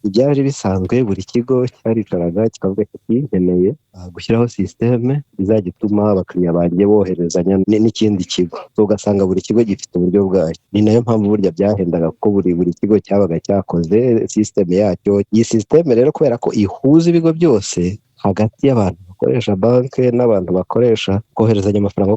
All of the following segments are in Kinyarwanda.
ibyari bisanzwe buri kigo cyaricaraga kikavuga kiti nkeneye gushyiraho sisiteme izajya ituma abakiriya banjye boherezanya n'ikindi kigo, ugasanga buri kigo gifite uburyo bwacyo. Ni nayo mpamvu burya byahendaga kuko buri kigo cyabaga cyakoze sisiteme yacyo. Iyi sisiteme rero kubera ko ihuza ibigo byose hagati y'abantu bakoresha banki n'abantu bakoresha koherezanya amafaranga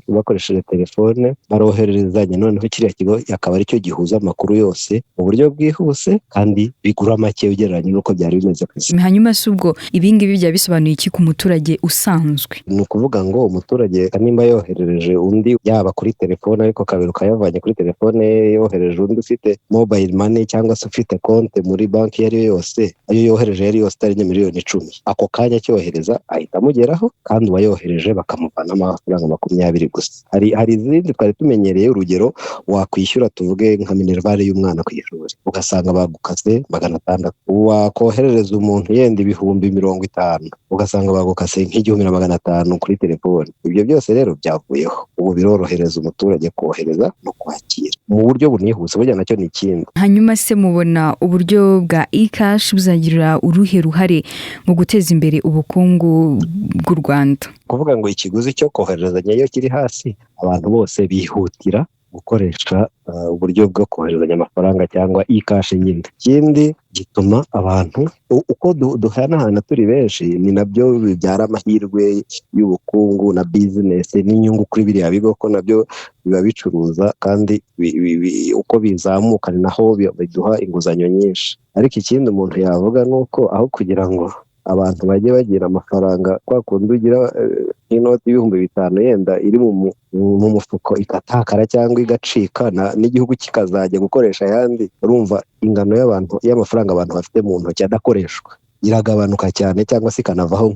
bakoresheje telefone, barohererezanya, noneho kiriya kigo akaba aricyo gihuza amakuru yose mu buryo bwihuse kandi bigura make ugereranyije n'uko byari bimeze ku isi. Hanyuma se ubwo ibingibi byaba bisobanuye iki ku muturage usanzwe? Ni ukuvuga ngo umuturage nimba yoherereje undi yaba kuri telefone ariko kabiri ukayavanye kuri telefone ye, yohereje undi ufite mobile money cyangwa se ufite konti muri banki iyo ari yo yose, ayo yohereje yari yose atarenze miliyoni 10, ako kanya cyohereza ahita amugeraho kandi uwayohereje bakamuvanamo amafaranga 20 gusa. Hari izindi twari tumenyereye, urugero wakwishyura tuvuge nka minervale y'umwana ku ishuri ugasanga bagukase 600, wakoherereza umuntu yenda 50,000 ugasanga bagukase 1,500 kuri telefone. Ibyo byose rero byavuyeho, ubu birorohereza umuturage kohereza no kwakira mu buryo bunihuse, burya nacyo ni ikindi. Hanyuma se mubona uburyo bwa e-cash buzagirira uruhe ruhare mu guteza imbere ubukungu bw'u Rwanda? Kuvuga ngo ikiguzi cyo koherezanya iyo kiri hasi, abantu bose bihutira gukoresha uburyo bwo koherezanya amafaranga cyangwa e-cash nyine. Ikindi gituma abantu uko duhanahana turi benshi, ni nabyo bibyara amahirwe y'ubukungu na business n'inyungu kuri biriya bigo, ko nabyo biba bicuruza kandi uko bizamuka ni naho biduha inguzanyo nyinshi. Ariko ikindi umuntu yavuga nuko aho kugira ngo abantu bajye bagira amafaranga kwa kundi ugira inoti y'Ibihumbi 5 yenda iri mu mufuko ikatakara cyangwa igacika n'igihugu kikazajya gukoresha ayandi, urumva ingano y'amafaranga abantu bafite mu ntoki adakoreshwa iragabanuka cyane cyangwa se ikanavaho.